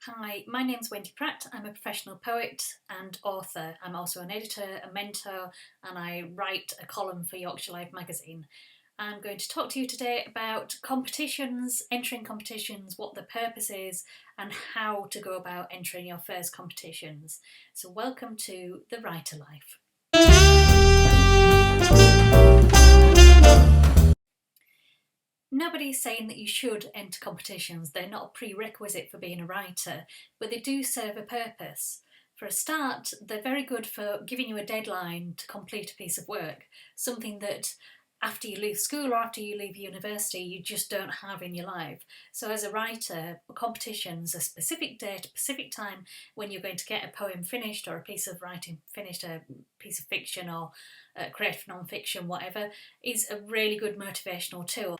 Hi, my name's Wendy Pratt. I'm a professional poet and author. I'm also an editor, a mentor, and I write a column for Yorkshire Life magazine. I'm going to talk to you today about competitions, entering competitions, what the purpose is, and how to go about entering your first competitions. So welcome to The Writer Life. Nobody's saying that you should enter competitions. They're not a prerequisite for being a writer, but they do serve a purpose. For a start, they're very good for giving you a deadline to complete a piece of work, something that after you leave school or after you leave university you just don't have in your life. So as a writer, competitions, a specific date, a specific time when you're going to get a poem finished or a piece of writing finished, a piece of fiction or creative non-fiction, whatever, is a really good motivational tool.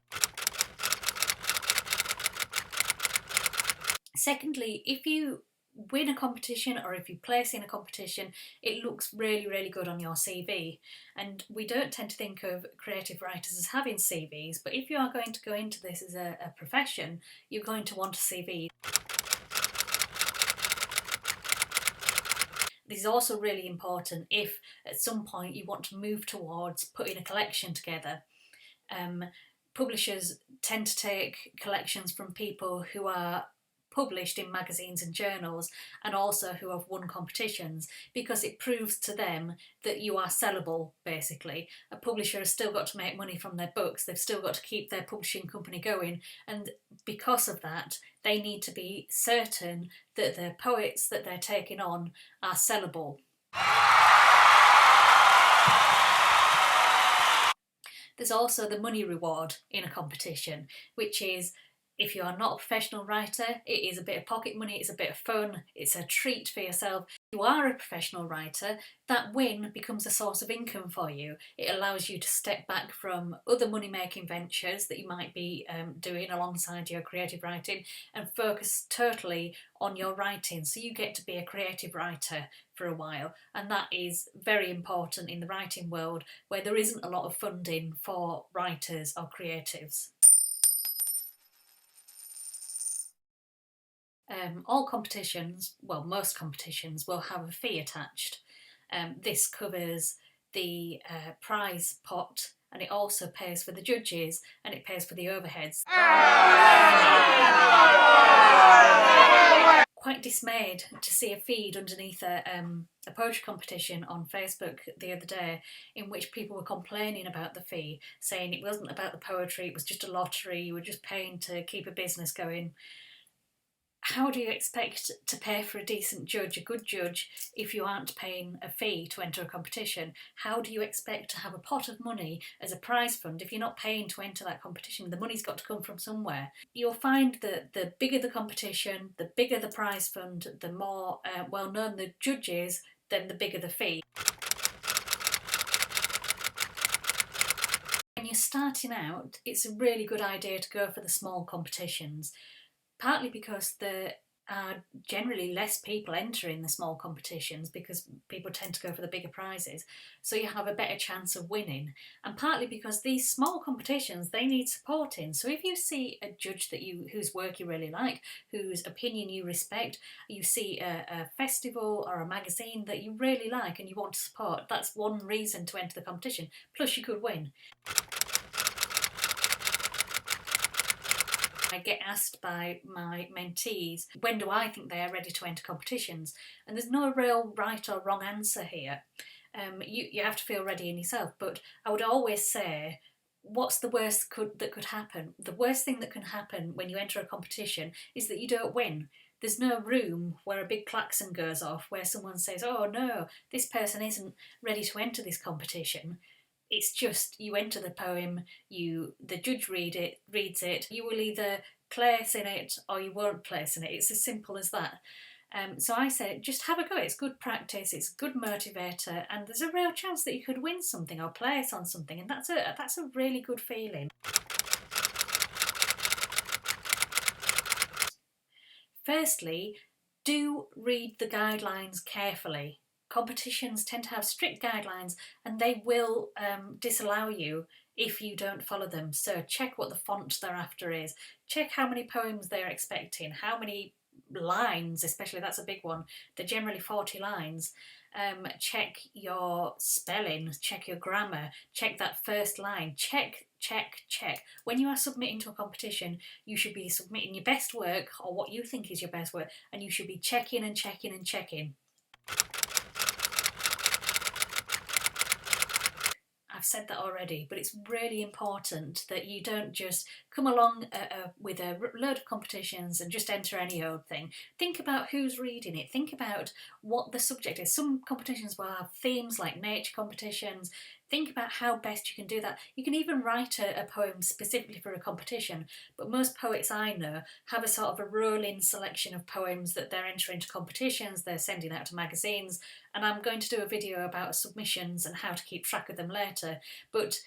Secondly, if you win a competition or if you place in a competition, it looks really, really good on your CV. And we don't tend to think of creative writers as having CVs, but if you are going to go into this as a profession, you're going to want a CV. This is also really important if at some point you want to move towards putting a collection together. Publishers tend to take collections from people who are published in magazines and journals and also who have won competitions, because it proves to them that you are sellable, basically. A publisher has still got to make money from their books, they've still got to keep their publishing company going, and because of that they need to be certain that the poets that they're taking on are sellable. There's also the money reward in a competition, which is, if you are not a professional writer, it is a bit of pocket money, it's a bit of fun, it's a treat for yourself. If you are a professional writer, that win becomes a source of income for you. It allows you to step back from other money-making ventures that you might be doing alongside your creative writing and focus totally on your writing. So you get to be a creative writer for a while, and that is very important in the writing world where there isn't a lot of funding for writers or creatives. All competitions, well, most competitions will have a fee attached. This covers the prize pot, and it also pays for the judges and it pays for the overheads. Quite dismayed to see a feed underneath a poetry competition on Facebook the other day in which people were complaining about the fee, saying it wasn't about the poetry, it was just a lottery, you were just paying to keep a business going. How do you expect to pay for a decent judge, a good judge, if you aren't paying a fee to enter a competition? How do you expect to have a pot of money as a prize fund if you're not paying to enter that competition? The money's got to come from somewhere. You'll find that the bigger the competition, the bigger the prize fund, the more well-known the judge is, then the bigger the fee. When you're starting out, it's a really good idea to go for the small competitions. Partly because there are generally less people entering the small competitions because people tend to go for the bigger prizes, so you have a better chance of winning, and partly because these small competitions, they need supporting. So if you see a judge whose work you really like, whose opinion you respect, you see a festival or a magazine that you really like and you want to support, that's one reason to enter the competition, plus you could win. I get asked by my mentees, when do I think they are ready to enter competitions? And there's no real right or wrong answer here. You have to feel ready in yourself, but I would always say, what's the worst that could happen? The worst thing that can happen when you enter a competition is that you don't win. There's no room where a big klaxon goes off, where someone says, oh no, this person isn't ready to enter this competition. It's just, you enter the poem, the judge reads it, you will either place in it or you won't place in it. It's as simple as that. So I say, just have a go. It's good practice, it's a good motivator, and there's a real chance that you could win something or place on something, and that's a really good feeling. Firstly, do read the guidelines carefully. Competitions tend to have strict guidelines and they will disallow you if you don't follow them. So check what the font they're after is, check how many poems they're expecting, how many lines, especially, that's a big one. They're generally 40 lines. Check your spelling, check your grammar, check that first line, check. When you are submitting to a competition, you should be submitting your best work, or what you think is your best work, and you should be checking and checking and checking. I've said that already, but it's really important that you don't just come along with a load of competitions and just enter any old thing. Think about who's reading it. Think about what the subject is. Some competitions will have themes like nature competitions. Think about how best you can do that. You can even write a poem specifically for a competition, but most poets I know have a sort of a rolling selection of poems that they're entering to competitions, they're sending out to magazines, and I'm going to do a video about submissions and how to keep track of them later. But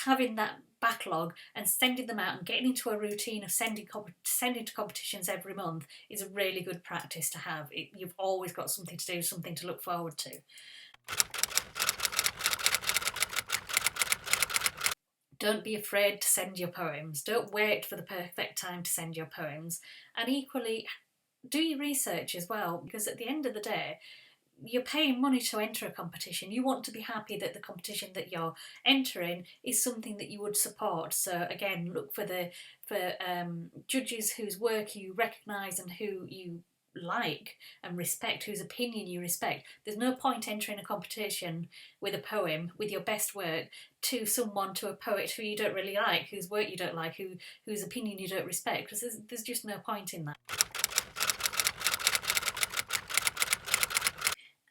having that backlog and sending them out and getting into a routine of sending to competitions every month is a really good practice to have. You've always got something to do, something to look forward to. Don't be afraid to send your poems. Don't wait for the perfect time to send your poems. And equally, do your research as well, because at the end of the day, you're paying money to enter a competition. You want to be happy that the competition that you're entering is something that you would support. So again, look for judges whose work you recognise and who you like and respect, whose opinion you respect. There's no point entering a competition with a poem, with your best work, to a poet who you don't really like, whose work you don't like, whose opinion you don't respect, because there's just no point in that.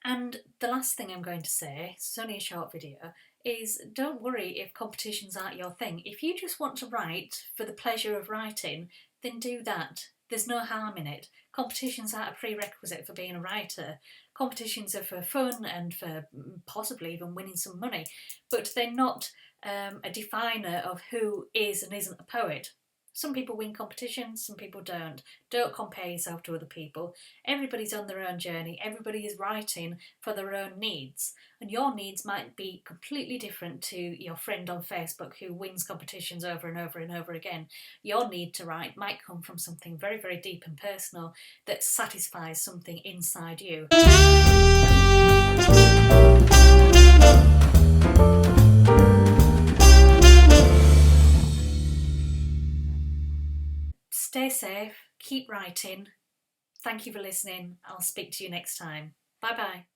And the last thing I'm going to say, it's only a short video, is don't worry if competitions aren't your thing. If you just want to write for the pleasure of writing, then do that. There's no harm in it. Competitions aren't a prerequisite for being a writer. Competitions are for fun and for possibly even winning some money, but they're not a definer of who is and isn't a poet. Some people win competitions, some people don't. Don't compare yourself to other people. Everybody's on their own journey. Everybody is writing for their own needs. And your needs might be completely different to your friend on Facebook who wins competitions over and over and over again. Your need to write might come from something very, very deep and personal that satisfies something inside you. Stay safe, keep writing. Thank you for listening. I'll speak to you next time. Bye bye.